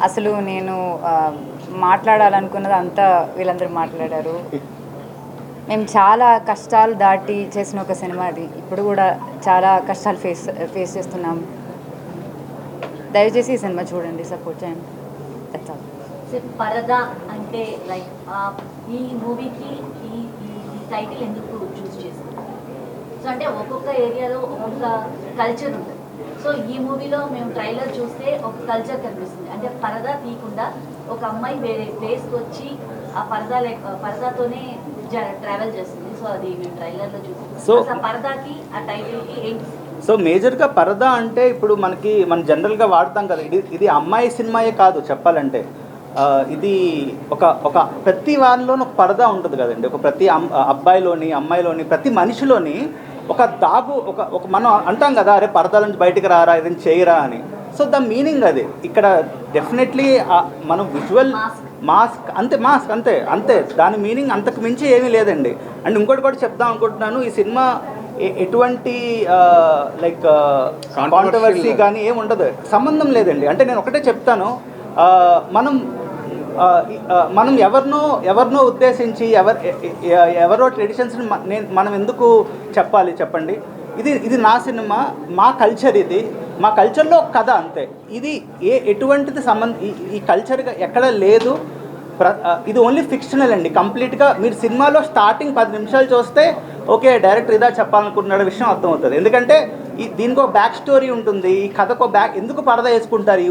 అసలు నేను మాట్లాడాలనుకున్నది అంతా వీళ్ళందరూ మాట్లాడారు. మేము చాలా కష్టాలు దాటి చేసిన ఒక సినిమా అది. ఇప్పుడు కూడా చాలా కష్టాలు ఫేస్ చేస్తున్నాం. దయచేసి ఈ సినిమా చూడండి, సపోర్ట్ చేయండి. That's all. పరదా అంటే లైక్ ఈ మూవీకి ఈ టైటిల్ ఎందుకు చూస్ చేసుకున్నాం? సో అంటే ఒక్కొక్క ఏరియాలో ఒక్కొక్క కల్చర్ ఉంటుంది. సో ఈ మూవీలో మేము ట్రైలర్ చూస్తే ఒక కల్చర్ కనిపిస్తుంది. అంటే పరదా తీయకుండా ఒక అమ్మాయి వేరే ప్లేస్కి వచ్చి ఆ పరదాతోనే ట్రావెల్ చేస్తుంది. సో అది మేము ట్రైలర్లో చూస్తాం. సో పరదాకి ఆ టైటిల్కి ఏంటి? సో మేజర్గా పరదా అంటే ఇప్పుడు మనం జనరల్గా వాడతాం కదా, ఇది అమ్మాయి సినిమాయే కాదు చెప్పాలంటే. ఇది ఒక ప్రతి వారిలోని ఒక పరదా ఉంటుంది కదండి. ఒక ప్రతి అబ్బాయిలోని అమ్మాయిలోని ప్రతి మనిషిలోని ఒక ఒక మనం అంటాం కదా, అరే పరదాల నుంచి బయటికి రారా, ఏదైనా చేయరా అని. సో ద మీనింగ్ అది ఇక్కడ డెఫినెట్లీ మనం విజువల్ మాస్క్ అంతే దాని మీనింగ్ అంతకు మించి ఏమీ లేదండి. అండ్ ఇంకోటి కూడా చెప్దాం అనుకుంటున్నాను, ఈ సినిమా ఎటువంటి లైక్ కాంట్రవర్సీ కానీ ఏమి ఉండదు, సంబంధం లేదండి. అంటే నేను ఒకటే చెప్తాను, మనం ఎవరినో ఉద్దేశించి ఎవరో ట్రెడిషన్స్ని మనం ఎందుకు చెప్పాలి చెప్పండి. ఇది నా సినిమా, మా కల్చర్, ఇది మా కల్చర్లో కథ అంతే. ఇది ఎటువంటిది ఈ కల్చర్గా ఎక్కడ లేదు. ఇది ఓన్లీ ఫిక్షనల్ అండి కంప్లీట్గా. మీరు సినిమాలో స్టార్టింగ్ 10 నిమిషాలు చూస్తే ఓకే డైరెక్టర్ ఇదా చెప్పాలనుకుంటున్నాడు విషయం అర్థమవుతుంది. ఎందుకంటే దీనికి ఒక బ్యాక్ స్టోరీ ఉంటుంది, ఈ కథకు ఎందుకు పరదా వేసుకుంటారు ఈ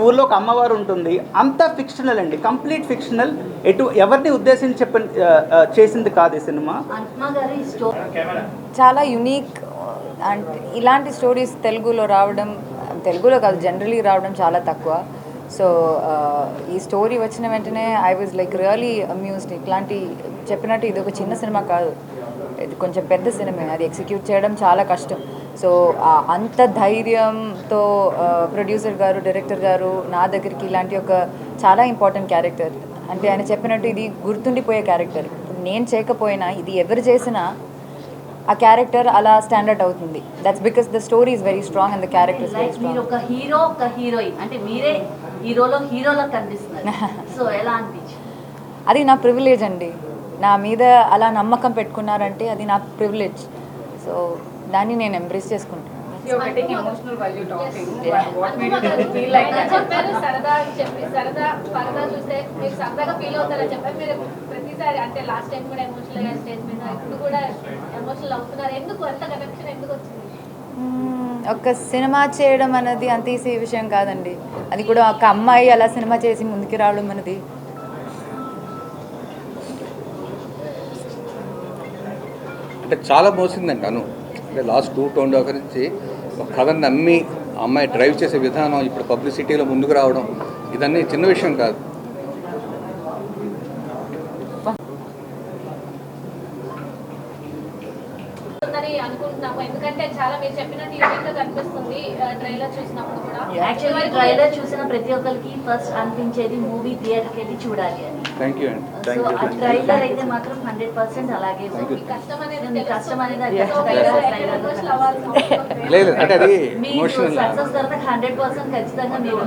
ఊర్లో ఒక అమ్మవారు ఉంటుంది. అంతా ఫిక్షనల్ అండి, కంప్లీట్ ఫిక్షనల్. ఎవరిని ఉద్దేశించి చేసింది కాదు ఈ సినిమా. చాలా యునీక్. అండ్ ఇలాంటి స్టోరీస్ తెలుగులో కాదు జనరలీ రావడం చాలా తక్కువ. సో ఈ స్టోరీ వచ్చిన వెంటనే I was like really amused. ఇట్లాంటి చెప్పినట్టు ఇది ఒక చిన్న సినిమా కాదు, ఇది కొంచెం పెద్ద సినిమా. అది ఎగ్జిక్యూట్ చేయడం చాలా కష్టం. సో అంత ధైర్యంతో ప్రొడ్యూసర్ గారు, డైరెక్టర్ గారు నా దగ్గరికి ఇలాంటి ఒక చాలా ఇంపార్టెంట్ క్యారెక్టర్, అంటే ఆయన చెప్పినట్టు ఇది గుర్తుండిపోయే క్యారెక్టర్. నేను చేయకపోయినా ఇది ఎవరు చేసినా ఆ క్యారెక్టర్ అలా స్టాండర్డ్ అవుతుంది. That's because the story is very strong and the character is very strong. మీరు ఒక హీరో, ఒక హీరోయిన్, అంటే మీరే హీరోలా కనిపిస్తున్నారు. సో ఎలా అనిపించింది? అది నా ప్రివిలేజ్ అండి. నా మీద అలా నమ్మకం పెట్టుకున్నారంటే అది నా ప్రివిలేజ్. సో దాన్ని నేను ఎంబ్రేస్ చేసుకుంటాను. సరదా పరదా చూస్తే మీరు సరదాగా ఫీల్ అవుతారని చెప్పారు. మీరు ప్రతిసారి అంటే లాస్ట్ టైం కూడా ఎమోషనల్గా స్టేజ్ మీద, ఇప్పుడు కూడా ఎమోషనల్ అవుతున్నారు. ఎందుకు అంత కనెక్షన్ ఎందుకు వచ్చింది? ఒక సినిమా చేయడం అనేది అంత ఈజీ విషయం కాదండి. అది కూడా ఒక అమ్మాయి అలా సినిమా చేసి ముందుకు రావడం అనేది అంటే చాలా మోసిందండి. అంటే లాస్ట్ 2.5 నుంచి ఒక కథని నమ్మి అమ్మాయి డ్రైవ్ చేసే విధానం, ఇప్పుడు పబ్లిసిటీలో ముందుకు రావడం, ఇదన్నీ చిన్న విషయం కాదు. అనుకుంటున్నాము ఎందుకంటే చాలా మీరు చెప్పినట్టు యూనిక్ గా కనిపిస్తుంది ట్రైలర్ చూసినప్పుడు కూడా. యాక్చువల్లీ ట్రైలర్ చూసిన ప్రతి ఒక్కరికి ఫస్ట్ అనిపించేది మూవీ థియేటర్కి వెళ్ళి చూడాలి అని. థ్యాంక్ యూ అండి. సో ఆ ట్రైలర్ అయితే మాత్రం 100% అలాగే కష్టం అనేది లేదు అంటే అది సక్సెస్ తర్వాత 100% ఖచ్చితంగా మీరు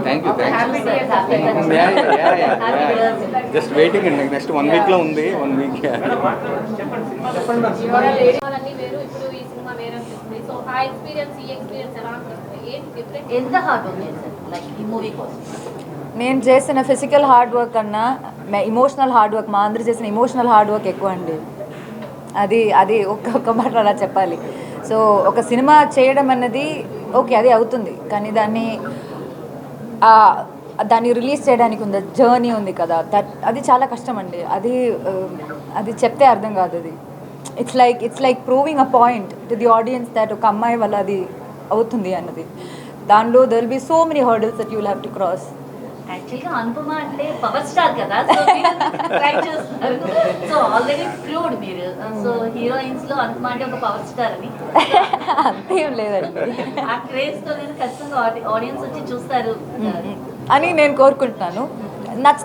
జస్ట్ వెయిటింగ్ అండి. నెక్స్ట్ 1 వీక్ లో ఉంది. 1 వీక్ నేను చేసిన ఫిజికల్ హార్డ్ వర్క్ కన్నా ఇమోషనల్ హార్డ్ వర్క్, మా అందరూ చేసిన ఇమోషనల్ హార్డ్ వర్క్ ఎక్కువ అండి. అది ఒక్కొక్క మాట అలా చెప్పాలి. సో ఒక సినిమా చేయడం అన్నది ఓకే అది అవుతుంది, కానీ దాన్ని రిలీజ్ చేయడానికి ఉంది జర్నీ ఉంది కదా, అది చాలా కష్టం అండి. అది చెప్తే అర్థం కాదు. అది it's like proving a point to the audience that ఒక అమ్మాయి వల్ల అది అవుతుంది అన్నది. దానిలో there will be so many hurdles that you will have to cross. యాక్చువల్గా అనుపమ అంటే పవర్ స్టార్ కదా, సో ట్రై చేస్తున్నారు. సో ఆల్రెడీ ప్రూవ్డ్ మీరు. సో హీరోయిన్స్ లో అనుపమ అంటే ఒక పవర్ స్టార్ అని అంతేం లేదండి. ఆ క్రేజ్ తో ఖచ్చితంగా ఆడియన్స్ వచ్చి చూస్తారు అని నేను కోరుకుంటున్నాను. నాకు